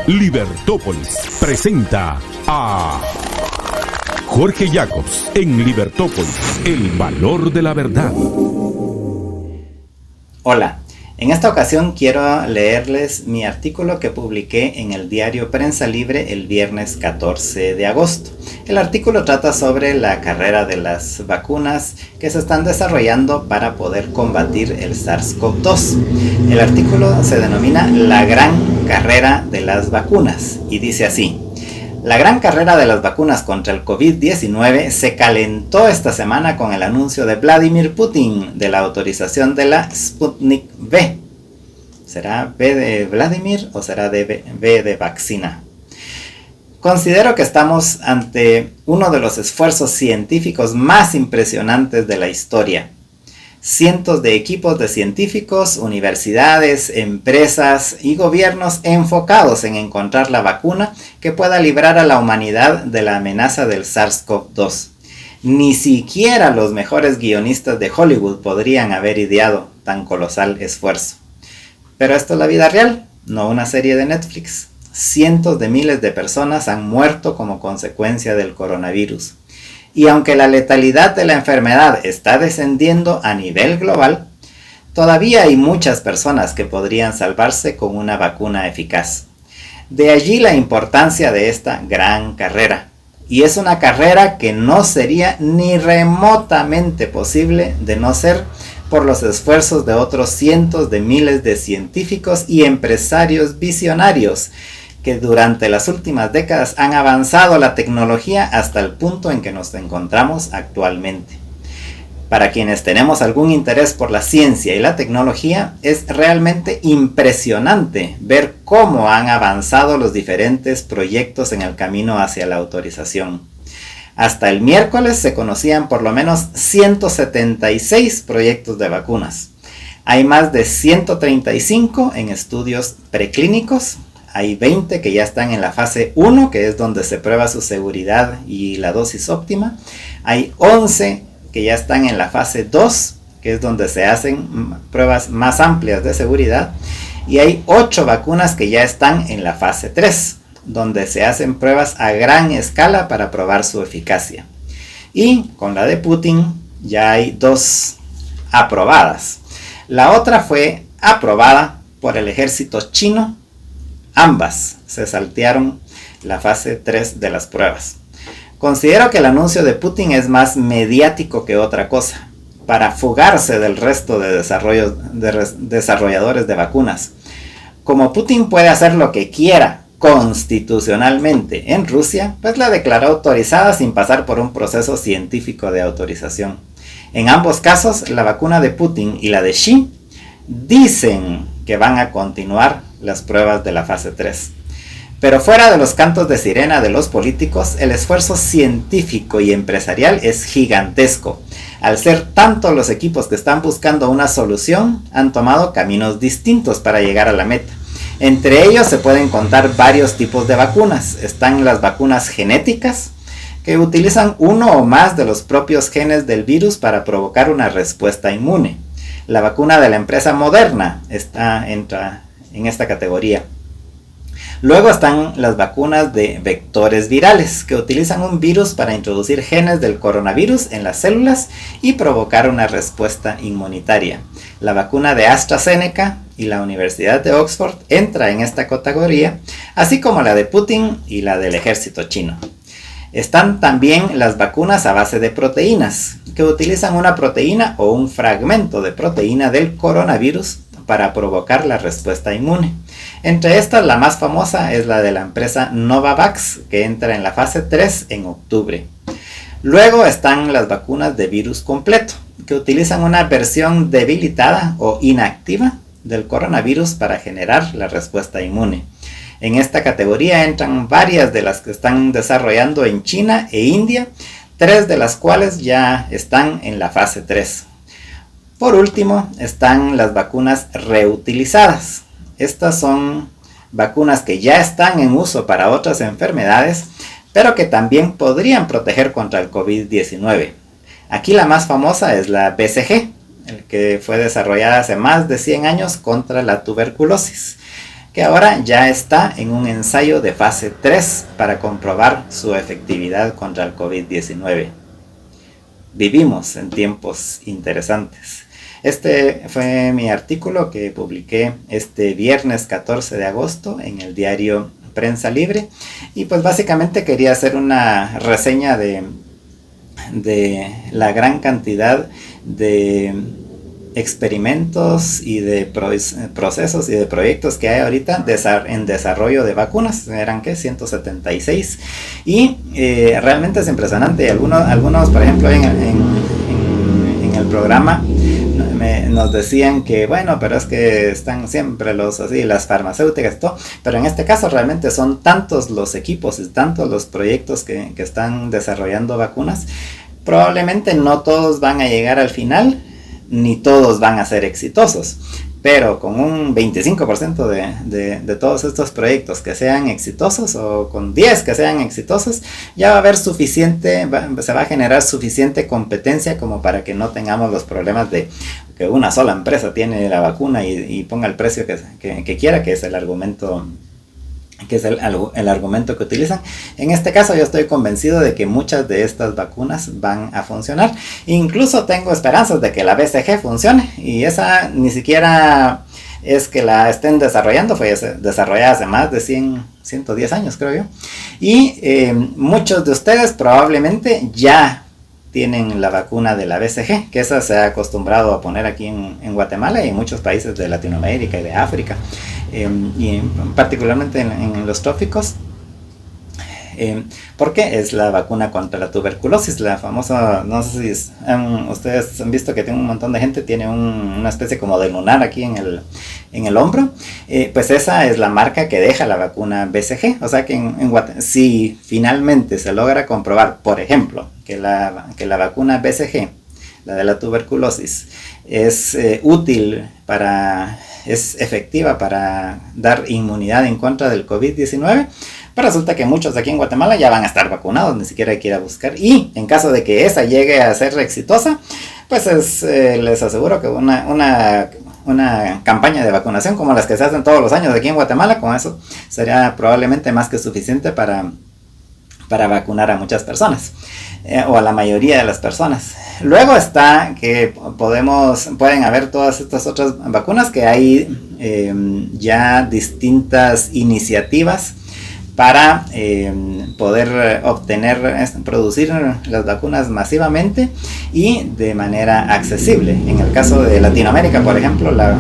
Libertópolis presenta a Jorge Jacobs en Libertópolis, el valor de la verdad. Hola, en esta ocasión quiero leerles mi artículo que publiqué en el diario Prensa Libre el viernes 14 de agosto. El artículo trata sobre la carrera de las vacunas que se están desarrollando para poder combatir el SARS-CoV-2. El artículo se denomina La Gran Carrera de las Vacunas y dice así: la gran carrera de las vacunas contra el COVID-19 se calentó esta semana con el anuncio de Vladimir Putin de la autorización de la Sputnik V. ¿Será V de Vladimir o será V de vaccina? Considero que estamos ante uno de los esfuerzos científicos más impresionantes de la historia. Cientos de equipos de científicos, universidades, empresas y gobiernos enfocados en encontrar la vacuna que pueda librar a la humanidad de la amenaza del SARS-CoV-2. Ni siquiera los mejores guionistas de Hollywood podrían haber ideado tan colosal esfuerzo. Pero esto es la vida real, no una serie de Netflix. Cientos de miles de personas han muerto como consecuencia del coronavirus. Y aunque la letalidad de la enfermedad está descendiendo a nivel global, todavía hay muchas personas que podrían salvarse con una vacuna eficaz. De allí la importancia de esta gran carrera. Y es una carrera que no sería ni remotamente posible de no ser por los esfuerzos de otros cientos de miles de científicos y empresarios visionarios que durante las últimas décadas han avanzado la tecnología hasta el punto en que nos encontramos actualmente. Para quienes tenemos algún interés por la ciencia y la tecnología, es realmente impresionante ver cómo han avanzado los diferentes proyectos en el camino hacia la autorización. Hasta el miércoles se conocían por lo menos 176 proyectos de vacunas. Hay más de 135 en estudios preclínicos. Hay 20 que ya están en la fase 1, que es donde se prueba su seguridad y la dosis óptima. Hay 11 que ya están en la fase 2, que es donde se hacen pruebas más amplias de seguridad. Y hay 8 vacunas que ya están en la fase 3, donde se hacen pruebas a gran escala para probar su eficacia. Y con la de Putin ya hay 2 aprobadas. La otra fue aprobada por el ejército chino. Ambas se saltearon la fase 3 de las pruebas. Considero que el anuncio de Putin es más mediático que otra cosa, para fugarse del resto de desarrolladores de vacunas. Como Putin puede hacer lo que quiera constitucionalmente en Rusia, pues la declaró autorizada sin pasar por un proceso científico de autorización. En ambos casos, la vacuna de Putin y la de Xi dicen que van a continuar las pruebas de la fase 3. Pero fuera de los cantos de sirena de los políticos, el esfuerzo científico y empresarial es gigantesco. Al ser tantos los equipos que están buscando una solución, han tomado caminos distintos para llegar a la meta. Entre ellos se pueden contar varios tipos de vacunas. Están las vacunas genéticas, que utilizan uno o más de los propios genes del virus para provocar una respuesta inmune. La vacuna de la empresa Moderna entra en esta categoría. Luego están las vacunas de vectores virales, que utilizan un virus para introducir genes del coronavirus en las células y provocar una respuesta inmunitaria. La vacuna de AstraZeneca y la Universidad de Oxford entra en esta categoría, así como la de Putin y la del ejército chino. Están también las vacunas a base de proteínas, que utilizan una proteína o un fragmento de proteína del coronavirus para provocar la respuesta inmune. Entre estas, la más famosa es la de la empresa Novavax, que entra en la fase 3 en octubre. Luego están las vacunas de virus completo, que utilizan una versión debilitada o inactiva del coronavirus para generar la respuesta inmune. En esta categoría entran varias de las que están desarrollando en China e India, 3 de las cuales ya están en la fase 3. Por último, están las vacunas reutilizadas. Estas son vacunas que ya están en uso para otras enfermedades, pero que también podrían proteger contra el COVID-19. Aquí la más famosa es la BCG, que fue desarrollada hace más de 100 años contra la tuberculosis, que ahora ya está en un ensayo de fase 3 para comprobar su efectividad contra el COVID-19. Vivimos en tiempos interesantes. Este fue mi artículo que publiqué este viernes 14 de agosto en el diario Prensa Libre, y pues básicamente quería hacer una reseña de la gran cantidad de experimentos y de procesos y de proyectos que hay ahorita en desarrollo de vacunas. Eran 176, y realmente es impresionante. Algunos por ejemplo en el programa nos decían que bueno, pero es que están siempre las farmacéuticas y todo, pero en este caso realmente son tantos los equipos y tantos los proyectos que están desarrollando vacunas. Probablemente no todos van a llegar al final, ni todos van a ser exitosos, pero con un 25% de todos estos proyectos que sean exitosos, o con 10 que sean exitosos, ya va a haber suficiente, se va a generar suficiente competencia como para que no tengamos los problemas de que una sola empresa tiene la vacuna y ponga el precio que quiera, que es el argumento que utilizan. En este caso yo estoy convencido de que muchas de estas vacunas van a funcionar. Incluso tengo esperanzas de que la BCG funcione, y esa ni siquiera es que la estén desarrollando, fue desarrollada hace más de 110 años creo yo, y muchos de ustedes probablemente ya tienen la vacuna de la BCG, que esa se ha acostumbrado a poner aquí en Guatemala y en muchos países de Latinoamérica y de África, y particularmente en los trópicos, porque es la vacuna contra la tuberculosis, la famosa. No sé si ustedes han visto que tiene un montón de gente, tiene una especie como de lunar aquí en el hombro, pues esa es la marca que deja la vacuna BCG. O sea que si finalmente se logra comprobar, por ejemplo, que la vacuna BCG, la de la tuberculosis, es efectiva para dar inmunidad en contra del COVID-19, pero resulta que muchos de aquí en Guatemala ya van a estar vacunados, ni siquiera hay que ir a buscar. Y en caso de que esa llegue a ser exitosa, pues les aseguro que una campaña de vacunación como las que se hacen todos los años aquí en Guatemala, con eso sería probablemente más que suficiente para vacunar a muchas personas, o a la mayoría de las personas. Luego está que pueden haber todas estas otras vacunas, que hay ya distintas iniciativas para poder producir las vacunas masivamente y de manera accesible. En el caso de Latinoamérica, por ejemplo, la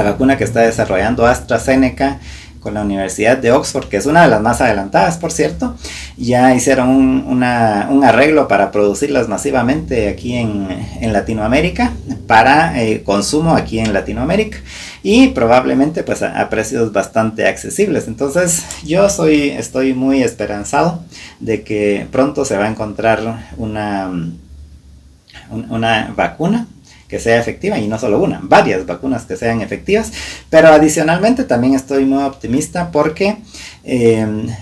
vacuna que está desarrollando AstraZeneca con la Universidad de Oxford, que es una de las más adelantadas, por cierto, ya hicieron un arreglo para producirlas masivamente aquí en Latinoamérica, para consumo aquí en Latinoamérica, y probablemente pues a precios bastante accesibles. Entonces yo estoy muy esperanzado de que pronto se va a encontrar una vacuna que sea efectiva, y no solo varias vacunas que sean efectivas. Pero adicionalmente también estoy muy optimista porque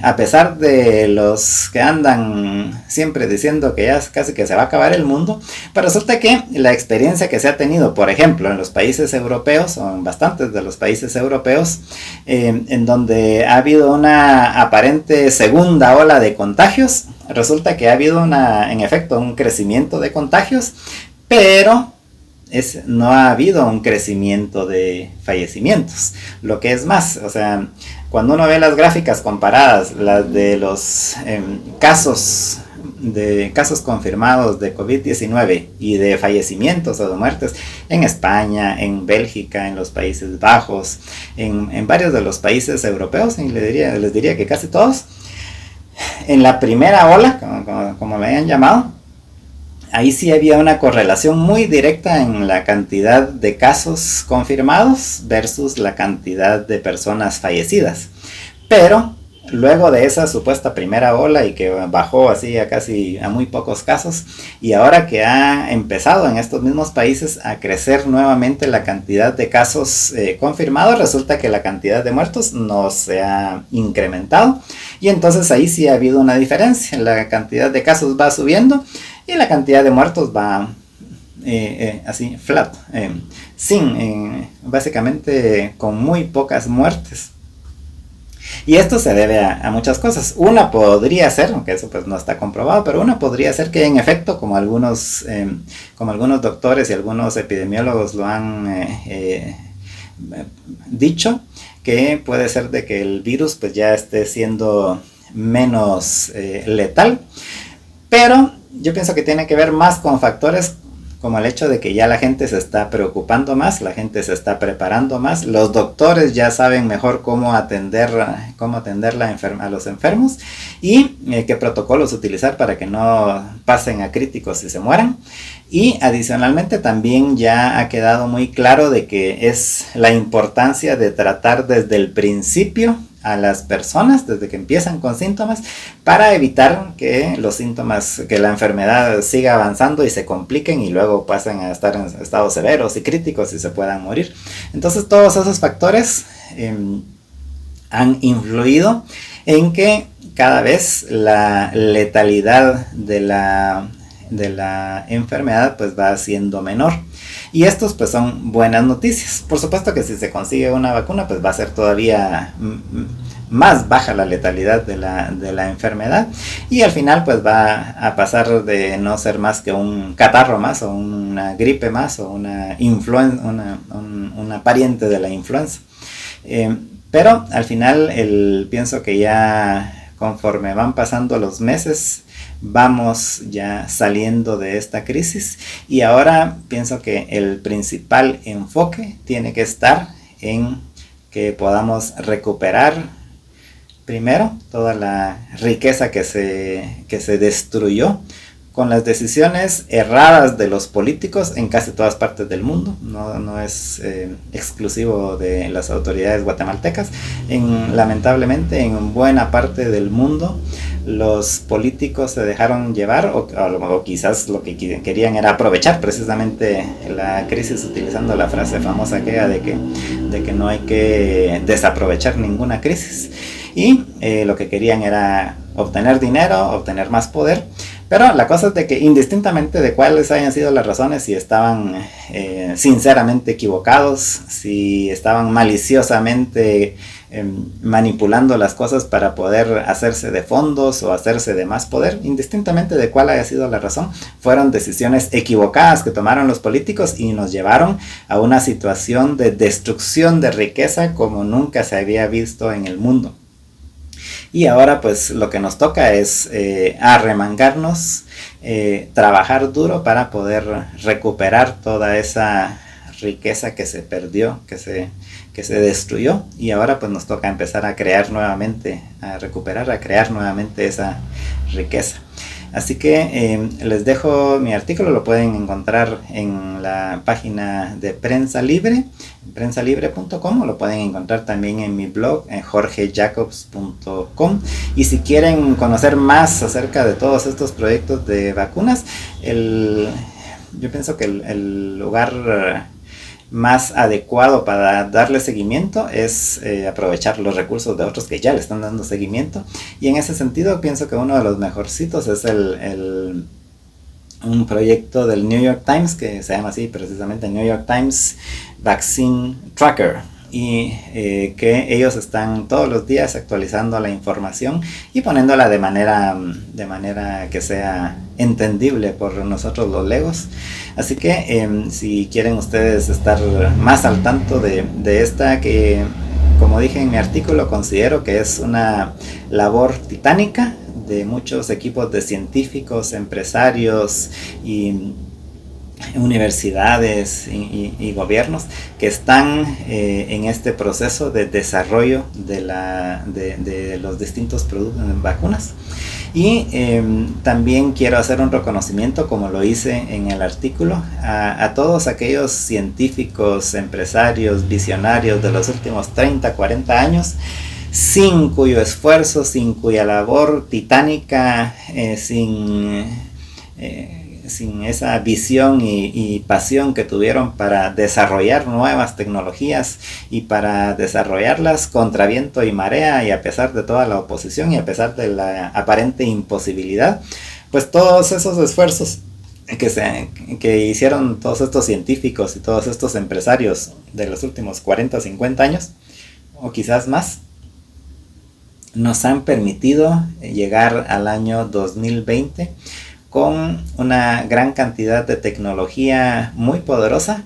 a pesar de los que andan siempre diciendo que ya casi que se va a acabar el mundo, pero resulta que la experiencia que se ha tenido, por ejemplo, en los países europeos, o en bastantes de los países europeos, en donde ha habido una aparente segunda ola de contagios, resulta que ha habido en efecto un crecimiento de contagios, pero no ha habido un crecimiento de fallecimientos. Lo que es más, o sea, cuando uno ve las gráficas comparadas, las de los casos confirmados de COVID-19 y de fallecimientos o de muertes en España, en Bélgica, en los Países Bajos, en varios de los países europeos, y les diría que casi todos, en la primera ola, como le hayan llamado, ahí sí había una correlación muy directa en la cantidad de casos confirmados versus la cantidad de personas fallecidas. Pero luego de esa supuesta primera ola, y que bajó así a muy pocos casos, y ahora que ha empezado en estos mismos países a crecer nuevamente la cantidad de casos confirmados, resulta que la cantidad de muertos no se ha incrementado, y entonces ahí sí ha habido una diferencia. La cantidad de casos va subiendo y la cantidad de muertos va así, flat, básicamente con muy pocas muertes. Y esto se debe a muchas cosas. Una podría ser, aunque eso pues no está comprobado, pero una podría ser que en efecto, como algunos doctores y algunos epidemiólogos lo han dicho, que puede ser de que el virus pues ya esté siendo menos letal. Pero yo pienso que tiene que ver más con factores como el hecho de que ya la gente se está preocupando más, la gente se está preparando más, los doctores ya saben mejor cómo atender a los enfermos y qué protocolos utilizar para que no pasen a críticos y se mueran. Y adicionalmente también ya ha quedado muy claro de que es la importancia de tratar desde el principio a las personas desde que empiezan con síntomas para evitar que los síntomas, que la enfermedad siga avanzando y se compliquen y luego pasen a estar en estados severos y críticos y se puedan morir. Entonces todos esos factores han influido en que cada vez la letalidad de la enfermedad pues va siendo menor. Y estos pues son buenas noticias. Por supuesto que si se consigue una vacuna pues va a ser todavía más baja la letalidad de la enfermedad. Y al final pues va a pasar de no ser más que un catarro más o una gripe más o una pariente de la influenza. Pero al final pienso que ya conforme van pasando los meses vamos ya saliendo de esta crisis y ahora pienso que el principal enfoque tiene que estar en que podamos recuperar primero toda la riqueza que se destruyó con las decisiones erradas de los políticos en casi todas partes del mundo. No es exclusivo de las autoridades guatemaltecas. Lamentablemente en buena parte del mundo los políticos se dejaron llevar o quizás lo que querían era aprovechar precisamente la crisis utilizando la frase famosa aquella de que no hay que desaprovechar ninguna crisis y lo que querían era obtener dinero, obtener más poder. Pero la cosa es de que indistintamente de cuáles hayan sido las razones, si estaban sinceramente equivocados, si estaban maliciosamente manipulando las cosas para poder hacerse de fondos o hacerse de más poder, indistintamente de cuál haya sido la razón, fueron decisiones equivocadas que tomaron los políticos y nos llevaron a una situación de destrucción de riqueza como nunca se había visto en el mundo. Y ahora pues lo que nos toca es arremangarnos, trabajar duro para poder recuperar toda esa riqueza que se perdió, que se destruyó. Y ahora pues nos toca empezar a crear nuevamente, a crear nuevamente esa riqueza. Así que les dejo mi artículo, lo pueden encontrar en la página de Prensa Libre, prensalibre.com, o lo pueden encontrar también en mi blog, en jorgejacobs.com. Y si quieren conocer más acerca de todos estos proyectos de vacunas, yo pienso que el lugar más adecuado para darle seguimiento es aprovechar los recursos de otros que ya le están dando seguimiento, y en ese sentido pienso que uno de los mejorcitos es un proyecto del New York Times que se llama así precisamente New York Times Vaccine Tracker, y que ellos están todos los días actualizando la información y poniéndola de manera que sea entendible por nosotros los legos. Así que si quieren ustedes estar más al tanto de esta, que como dije en mi artículo, considero que es una labor titánica de muchos equipos de científicos, empresarios y universidades y gobiernos que están en este proceso de desarrollo de los distintos productos de vacunas. Y también quiero hacer un reconocimiento, como lo hice en el artículo, a todos aquellos científicos, empresarios, visionarios de los últimos 30, 40 años, sin cuyo esfuerzo, sin cuya labor titánica, sin esa visión y pasión que tuvieron para desarrollar nuevas tecnologías y para desarrollarlas contra viento y marea y a pesar de toda la oposición y a pesar de la aparente imposibilidad, pues todos esos esfuerzos que hicieron todos estos científicos y todos estos empresarios de los últimos 40 o 50 años, o quizás más, nos han permitido llegar al año 2020 con una gran cantidad de tecnología muy poderosa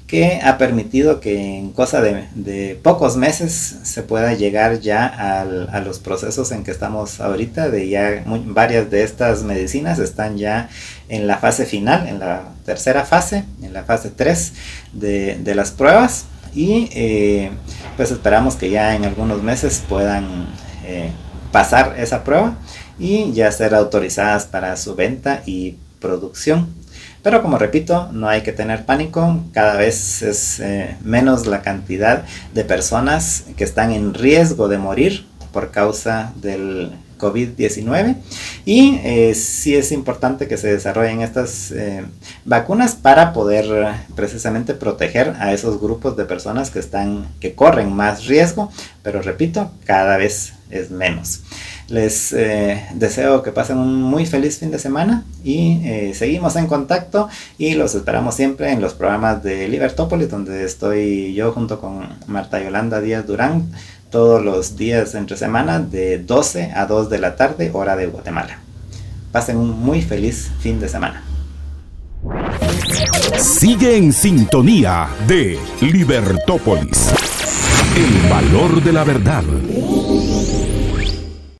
que ha permitido que en cosa de pocos meses se pueda llegar ya a los procesos en que estamos ahorita. Varias de estas medicinas están ya en la fase final, en la tercera fase, en la fase 3 de las pruebas, y pues esperamos que ya en algunos meses puedan pasar esa prueba y ya ser autorizadas para su venta y producción. Pero como repito, no hay que tener pánico, cada vez es menos la cantidad de personas que están en riesgo de morir por causa del COVID-19, y sí es importante que se desarrollen estas vacunas para poder precisamente proteger a esos grupos de personas que corren más riesgo, pero repito, cada vez es menos. Les deseo que pasen un muy feliz fin de semana y seguimos en contacto y los esperamos siempre en los programas de Libertópolis, donde estoy yo junto con Marta Yolanda Díaz Durán todos los días entre semana de 12 a 2 de la tarde, hora de Guatemala. Pasen un muy feliz fin de semana. Sigue en sintonía de Libertópolis. El valor de la verdad.